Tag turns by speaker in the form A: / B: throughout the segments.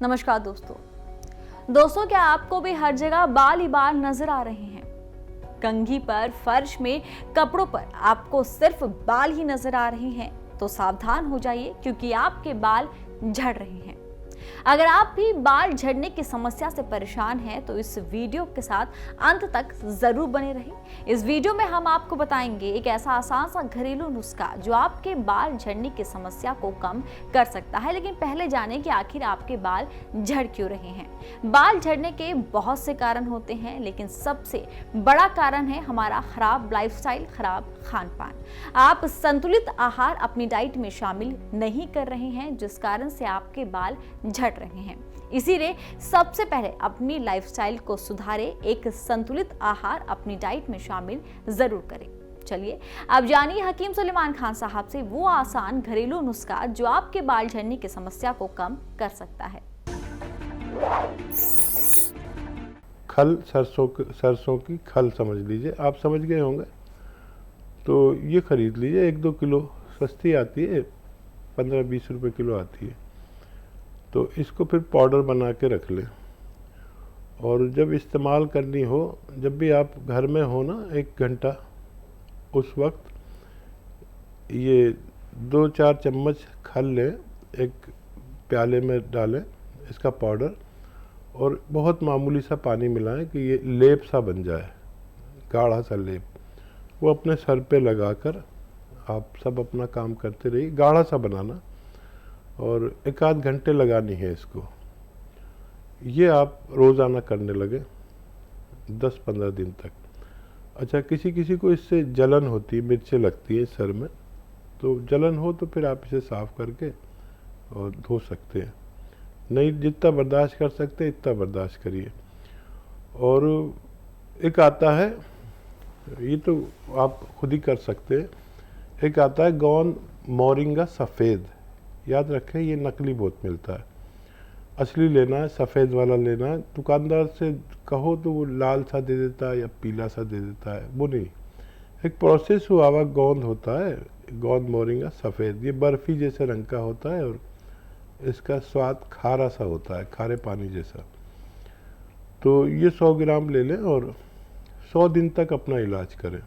A: नमस्कार दोस्तों, क्या आपको भी हर जगह बाल ही बाल नजर आ रहे हैं? कंघी पर, फर्श में, कपड़ों पर आपको सिर्फ बाल ही नजर आ रहे हैं तो सावधान हो जाइए, क्योंकि आपके बाल झड़ रहे हैं। अगर आप भी बाल झड़ने की समस्या से परेशान हैं तो इस वीडियो के साथ अंत तक जरूर बने रहें। इस वीडियो में हम आपको बताएंगे एक ऐसा आसान सा घरेलू नुस्खा जो आपके बाल झड़ने की समस्या को कम कर सकता है। लेकिन पहले जानें कि आखिर आपके बाल झड़ क्यों रहे हैं। बाल झड़ने के बहुत से कारण होते हैं, लेकिन सबसे बड़ा कारण है हमारा खराब लाइफस्टाइल, खराब खान पान। आप संतुलित आहार अपनी डाइट में शामिल नहीं कर रहे हैं, जिस कारण से आपके बाल झड़ रहे हैं। इसीलिए सबसे पहले अपनी लाइफस्टाइल को सुधारें, एक संतुलित आहार अपनी डाइट में शामिल जरूर करें। चलिए अब जानिए हकीम सुलेमान खान साहब से वो आसान घरेलू नुस्खा जो आपके बाल झड़ने की समस्या को कम कर सकता है।
B: खल, सरसों की खल समझ लीजिए, आप समझ गए होंगे। तो ये खरीद लीजिए, 1-2 किलो, सस्ती आती है, 15-20 रुपए किलो आती है। तो इसको फिर पाउडर बना के रख लें, और जब इस्तेमाल करनी हो, जब भी आप घर में हो ना, 1 घंटा, उस वक्त ये 2-4 चम्मच खल लें, एक प्याले में डालें इसका पाउडर, और बहुत मामूली सा पानी मिलाएं कि ये लेप सा बन जाए, गाढ़ा सा लेप। वो अपने सर पे लगाकर आप सब अपना काम करते रहिए, गाढ़ा सा बनाना, और 1-आध घंटे लगानी है इसको। ये आप रोज़ाना करने लगे 10-15 दिन तक। अच्छा, किसी किसी को इससे जलन होती है, मिर्चें लगती है सर में, तो जलन हो तो फिर आप इसे साफ़ करके और धो सकते हैं। नहीं, जितना बर्दाश्त कर सकते हैं इतना बर्दाश्त करिए। और एक आता है, ये तो आप खुद ही कर सकते हैं, एक आता है गौन मोरिंगा सफ़ेद। याद रखें, ये नकली बहुत मिलता है, असली लेना है, सफ़ेद वाला लेना है। दुकानदार से कहो तो वो लाल सा दे देता है या पीला सा दे देता है, वो नहीं। एक प्रोसेस हुआ हुआ गोंद होता है, गोंद मोरिंगा सफ़ेद, ये बर्फ़ी जैसे रंग का होता है और इसका स्वाद खारा सा होता है, खारे पानी जैसा। तो ये 100 ग्राम ले लें और 100 दिन तक अपना इलाज करें।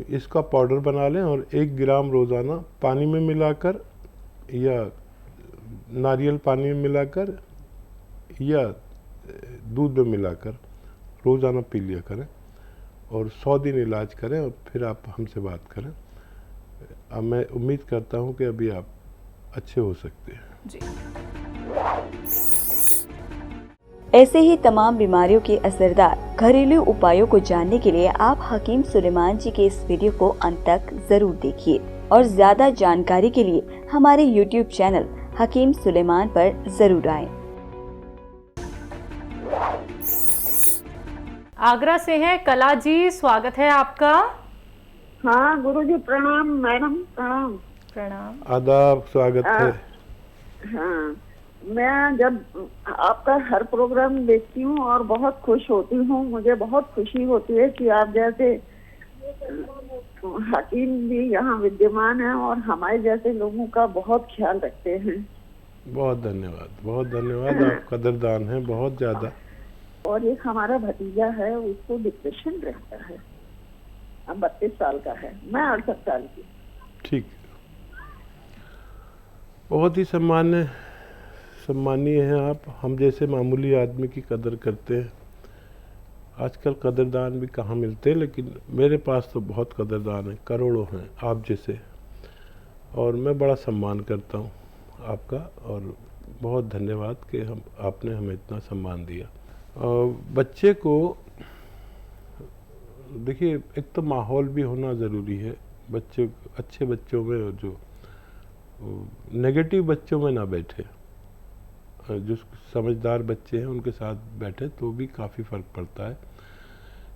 B: इसका पाउडर बना लें और 1 ग्राम रोज़ाना पानी में मिलाकर या नारियल पानी में मिलाकर या दूध में मिलाकर रोज़ाना पी लिया करें, और 100 दिन इलाज करें, और फिर आप हमसे बात करें। अब मैं उम्मीद करता हूं कि अभी आप अच्छे हो सकते हैं
A: जी।
C: ऐसे ही तमाम बीमारियों के असरदार घरेलू उपायों को जानने के लिए आप हकीम सुलेमान जी के इस वीडियो को अंत तक जरूर देखिए, और ज्यादा जानकारी के लिए हमारे YouTube चैनल हकीम सुलेमान पर जरूर आएं।
D: आगरा से हैं कला जी, स्वागत है आपका।
E: हाँ गुरुजी प्रणाम, मैडम प्रणाम।
D: प्रणाम।
B: आदाब, स्वागत है।
E: हाँ, मैं जब आपका हर प्रोग्राम देखती हूँ और बहुत खुश होती हूँ। मुझे बहुत खुशी होती है कि आप जैसे हकीम भी यहाँ विद्यमान हैं और हमारे जैसे लोगों का बहुत ख्याल रखते हैं।
B: बहुत धन्यवाद, बहुत धन्यवाद। आप कदरदान हैं बहुत ज़्यादा।
E: और एक हमारा भतीजा है, उसको डिप्रेशन रहता है, अब 32 साल का है, मैं 68 साल की।
B: ठीक, बहुत ही सम्मानीय हैं आप। हम जैसे मामूली आदमी की कदर करते हैं। आजकल कदरदान भी कहाँ मिलते हैं, लेकिन मेरे पास तो बहुत कदरदान हैं, करोड़ों हैं आप जैसे, और मैं बड़ा सम्मान करता हूँ आपका। और बहुत धन्यवाद कि आपने हमें इतना सम्मान दिया। बच्चे को देखिए, एक तो माहौल भी होना ज़रूरी है। बच्चे अच्छे बच्चों में, और जो नेगेटिव बच्चों में ना बैठे, जो समझदार बच्चे हैं उनके साथ बैठे तो भी काफ़ी फ़र्क पड़ता है।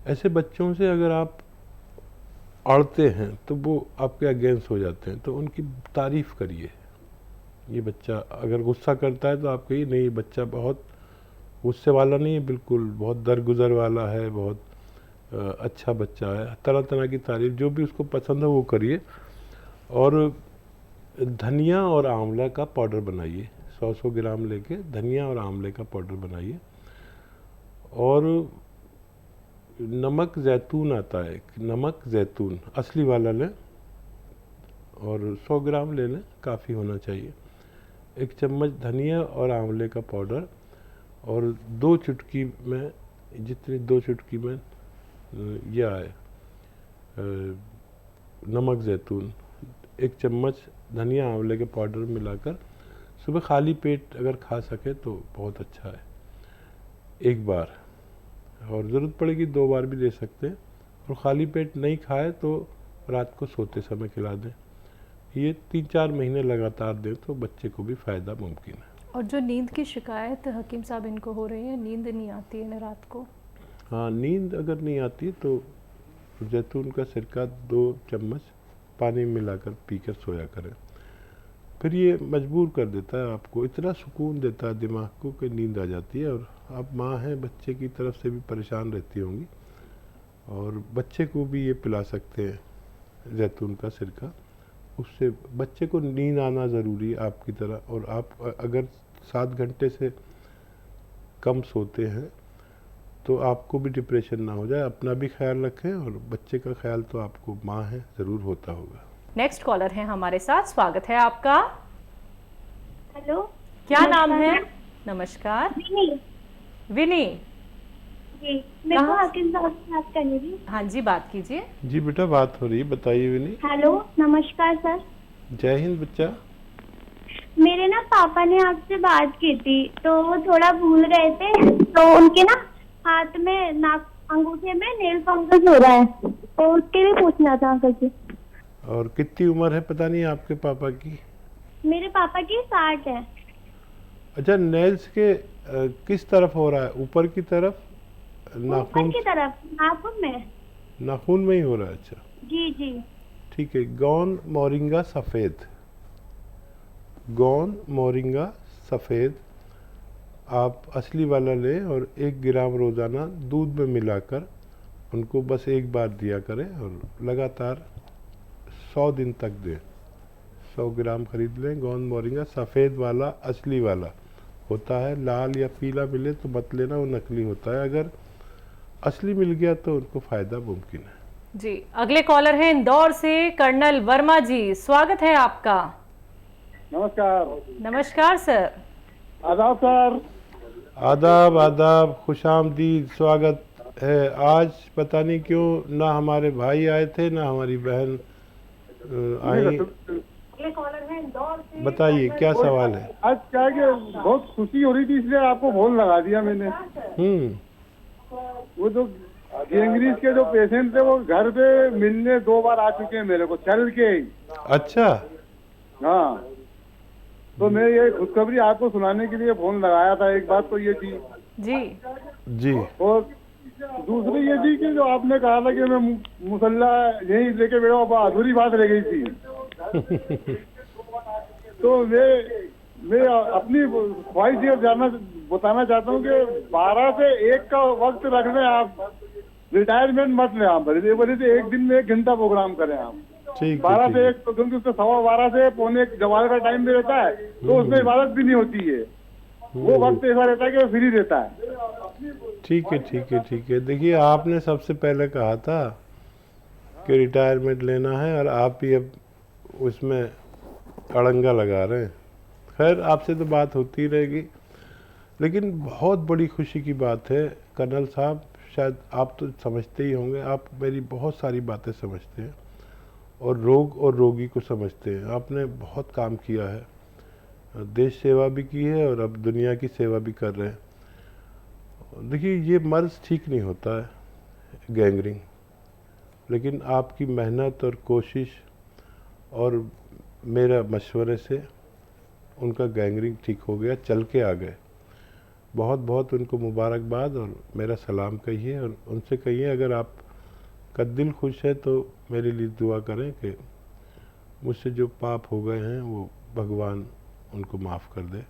B: ऐसे बच्चों से अगर आप अड़ते हैं तो वो आपके अगेंस्ट हो जाते हैं, तो उनकी तारीफ़ करिए। ये बच्चा अगर गुस्सा करता है तो आप कहिए नहीं, बच्चा बहुत गुस्से वाला नहीं है, बिल्कुल बहुत दरगुजर वाला है, बहुत अच्छा बच्चा है। तरह तरह की तारीफ़, जो भी उसको पसंद है वो करिए। और धनिया और आंवला का पाउडर बनाइए, 100 ग्राम लेके धनिया और आंवले का पाउडर बनाइए। और नमक जैतून आता है, नमक जैतून असली वाला लें और 100 ग्राम ले लें, काफ़ी होना चाहिए। 1 चम्मच धनिया और आंवले का पाउडर और 2 चुटकी में, जितनी 2 चुटकी में यह आए नमक जैतून, 1 चम्मच धनिया आंवले के पाउडर मिलाकर सुबह खाली पेट अगर खा सके तो बहुत अच्छा है, एक बार, और ज़रूरत पड़ेगी 2 बार भी ले सकते हैं। और खाली पेट नहीं खाए तो रात को सोते समय खिला दें। ये 3-4 महीने लगातार दें तो बच्चे को भी फ़ायदा मुमकिन है।
D: और जो नींद की शिकायत हकीम साहब इनको हो रही है, नींद नहीं आती है ना रात को?
B: हाँ, नींद अगर नहीं आती तो जैतून का सिरका 2 चम्मच पानी में मिलाकर पीकर सोया करें। फिर ये मजबूर कर देता है आपको, इतना सुकून देता है दिमाग को कि नींद आ जाती है। और आप माँ हैं, बच्चे की तरफ से भी परेशान रहती होंगी, और बच्चे को भी ये पिला सकते हैं जैतून का सिरका। उससे बच्चे को नींद आना ज़रूरी है आपकी तरह। और आप अगर 7 घंटे से कम सोते हैं तो आपको भी डिप्रेशन ना हो जाए। अपना भी ख्याल रखें और बच्चे का ख्याल तो आपको माँ है ज़रूर होता होगा।
D: नेक्स्ट कॉलर है हमारे साथ, स्वागत है आपका।
F: हेलो,
D: क्या नाम है? नमस्कार।
F: विनी।
D: विनी,
F: जी, मेरे को हकीम साहब से बात करनी थी।
D: हाँ जी, बात कीजिए।
B: जी बेटा, बात हो रही है, बताइए विनी।
F: हेलो, नमस्कार सर।
B: जय हिंद बच्चा।
F: मेरे ना पापा ने आपसे बात की थी तो वो थोड़ा भूल गए थे, तो उनके ना हाथ में नाक अंगूठे में नेल फंगस हो रहा है, तो उसके लिए पूछना था अंकल जी।
B: और कितनी उम्र है पता नहीं आपके पापा की?
F: मेरे पापा की 60 है।
B: अच्छा, नेल्स के किस तरफ हो रहा है? ऊपर की तरफ, नाखून
F: ऊपर की तरफ, नाखून में?
B: नाखून में ही हो रहा है। अच्छा
F: जी जी।
B: ठीक है। गौन मोरिंगा सफ़ेद, गौन मोरिंगा सफ़ेद आप असली वाला लें और 1 ग्राम रोज़ाना दूध में मिलाकर उनको बस एक बार दिया करें और लगातार 100 दिन तक दें। 100 ग्राम खरीद लें। गौन मोरिंगा सफ़ेद वाला, असली वाला होता है। लाल या पीला मिले तो मत लेना, वो नकली होता है। अगर असली मिल गया तो उनको फ़ायदा मुमकिन है।
D: जी, अगले कॉलर हैं इंदौर से कर्नल वर्मा जी, स्वागत है आपका।
G: नमस्कार।
D: नमस्कार सर।
G: आदाब सर।
B: आदाब आदाब, खुशामदीद, स्वागत है। आज पता नहीं क्यों ना हमारे भाई आए थे ना हमारी बहन आई। बताइए क्या सवाल है?
G: आज क्या है कि बहुत खुशी हो रही थी इसलिए आपको फोन लगा दिया मैंने। वो जो गैंग्रीस के जो पेशेंट थे वो घर पे मिलने 2 बार आ चुके हैं मेरे को, चल के ही।
B: अच्छा।
G: हाँ, तो मैं ये खुशखबरी आपको सुनाने के लिए फोन लगाया था। एक बात तो ये थी
D: जी
B: जी, और
G: दूसरी ये थी कि जो आपने कहा था कि मैं मुसल्ला यहीं लेके बैठा हूँ, अधूरी बात रह गई थी। तो मैं अपनी ख्वाहिश ये बताना चाहता हूँ कि 12 से 1 का वक्त रख लें आप, रिटायरमेंट मत लें आप। बल्कि से 1 दिन में 1 घंटा प्रोग्राम करें आप।
B: ठीक
G: 12 से 1, क्योंकि उसमें 12:15 से 1:45 जवाल का टाइम भी रहता है, तो उसमें इबादत भी नहीं होती है। वो वक्त ऐसा रहता है कि फ्री रहता है।
B: ठीक है ठीक है ठीक है। देखिए, आपने सबसे पहले कहा था कि रिटायरमेंट लेना है और आप ही अब उसमें अड़ंगा लगा रहे हैं। खैर, आपसे तो बात होती रहेगी, लेकिन बहुत बड़ी खुशी की बात है कर्नल साहब, शायद आप तो समझते ही होंगे, आप मेरी बहुत सारी बातें समझते हैं और रोग और रोगी को समझते हैं। आपने बहुत काम किया है, देश सेवा भी की है और अब दुनिया की सेवा भी कर रहे हैं। देखिए, ये मर्ज़ ठीक नहीं होता है गैंग्रीन, लेकिन आपकी मेहनत और कोशिश और मेरा मशवरे से उनका गैंग्रीन ठीक हो गया, चल के आ गए। बहुत बहुत उनको मुबारकबाद और मेरा सलाम कहिए, और उनसे कहिए अगर आपका दिल खुश है तो मेरे लिए दुआ करें कि मुझसे जो पाप हो गए हैं वो भगवान उनको माफ़ कर दे।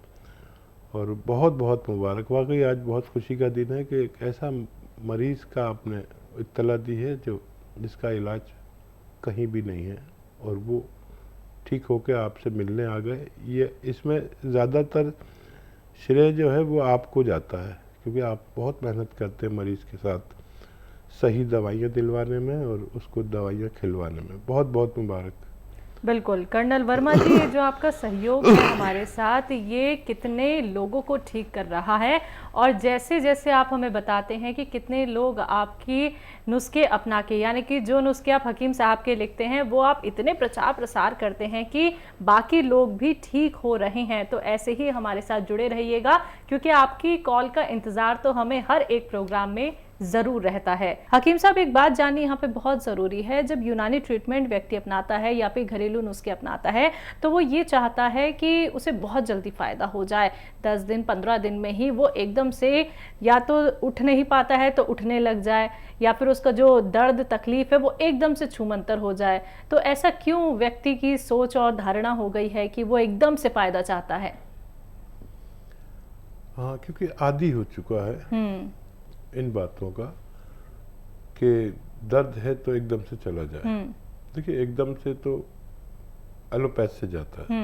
B: और बहुत बहुत मुबारक, वाकई आज बहुत खुशी का दिन है कि एक ऐसा मरीज़ का आपने इत्तला दी है जिसका इलाज कहीं भी नहीं है और वो ठीक होकर आपसे मिलने आ गए। ये इसमें ज़्यादातर श्रेय जो है वो आपको जाता है, क्योंकि आप बहुत मेहनत करते हैं मरीज़ के साथ सही दवाइयाँ दिलवाने में और उसको दवाइयाँ खिलवाने में। बहुत बहुत मुबारक।
D: बिल्कुल कर्नल वर्मा जी, ये जो आपका सहयोग है हमारे साथ, ये कितने लोगों को ठीक कर रहा है, और जैसे जैसे आप हमें बताते हैं कि कितने लोग आपकी नुस्खे अपना के, यानी कि जो नुस्खे आप हकीम साहब के लिखते हैं वो आप इतने प्रचार प्रसार करते हैं कि बाकी लोग भी ठीक हो रहे हैं। तो ऐसे ही हमारे साथ जुड़े रहिएगा, क्योंकि आपकी कॉल का इंतज़ार तो हमें हर एक प्रोग्राम में ज़रूर रहता है। हकीम साहब, एक बात जाननी यहाँ पे बहुत ज़रूरी है, जब यूनानी ट्रीटमेंट व्यक्ति अपनाता है या फिर घरेलू नुस्खे अपनाता है तो वो ये चाहता है कि उसे बहुत जल्दी फ़ायदा हो जाए, 10 दिन 15 दिन में ही वो एकदम से या तो उठ नहीं पाता है तो उठने लग जाए, या फिर उसका जो दर्द तकलीफ है वो एकदम से छूमंतर हो जाए। तो ऐसा क्यों व्यक्ति की सोच और धारणा हो गई है कि वो एकदम से फ़ायदा चाहता है?
B: हाँ, क्योंकि आदी हो चुका है इन बातों का कि दर्द है तो एकदम से चला जाए। देखिए, एकदम से तो एलोपैथ से जाता है,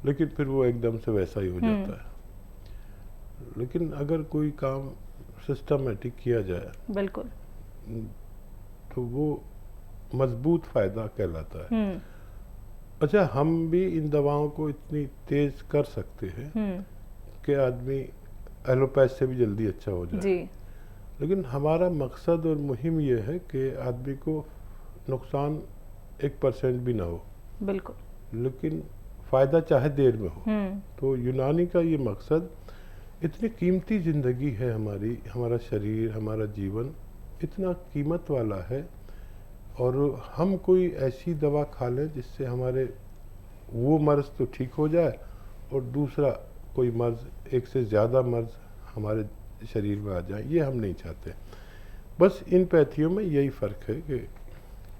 B: लेकिन फिर वो एकदम से वैसा ही हो जाता है। लेकिन अगर कोई काम सिस्टमेटिक किया जाए
D: बिल्कुल,
B: तो वो मजबूत फायदा कहलाता है। अच्छा, हम भी इन दवाओं को इतनी तेज कर सकते हैं कि आदमी एलोपैथ से भी जल्दी अच्छा हो जाए जी। लेकिन हमारा मकसद और मुहिम ये है कि आदमी को नुकसान 1% भी ना हो,
D: बिल्कुल,
B: लेकिन फ़ायदा चाहे देर में हो। तो यूनानी का ये मकसद, इतनी कीमती ज़िंदगी है हमारी, हमारा शरीर, हमारा जीवन इतना कीमत वाला है, और हम कोई ऐसी दवा खा लें जिससे हमारे वो मर्ज़ तो ठीक हो जाए और दूसरा कोई मर्ज़, एक से ज़्यादा मर्ज़ हमारे शरीर में आ जाए, ये हम नहीं चाहते। बस इन पैथियों में यही फ़र्क है कि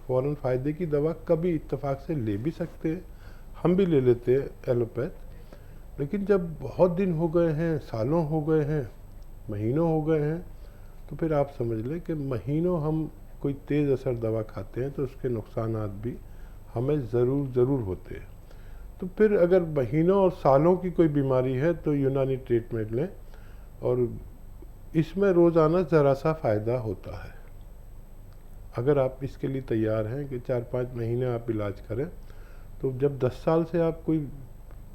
B: फ़ौरन फ़ायदे की दवा कभी इत्तेफाक से ले भी सकते हैं, हम भी ले लेते हैं एलोपैथ, लेकिन जब बहुत दिन हो गए हैं, सालों हो गए हैं, महीनों हो गए हैं, तो फिर आप समझ लें कि महीनों हम कोई तेज़ असर दवा खाते हैं तो उसके नुकसानात भी हमें ज़रूर होते हैं। तो फिर अगर महीनों और सालों की कोई बीमारी है तो यूनानी ट्रीटमेंट लें, और इसमें रोज़ाना ज़रा सा फ़ायदा होता है। अगर आप इसके लिए तैयार हैं कि 4-5 महीने आप इलाज करें, तो जब 10 साल से आप कोई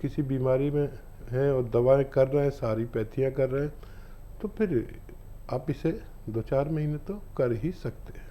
B: किसी बीमारी में हैं और दवाएं कर रहे हैं, सारी पैथियां कर रहे हैं, तो फिर आप इसे 2-4 महीने तो कर ही सकते हैं।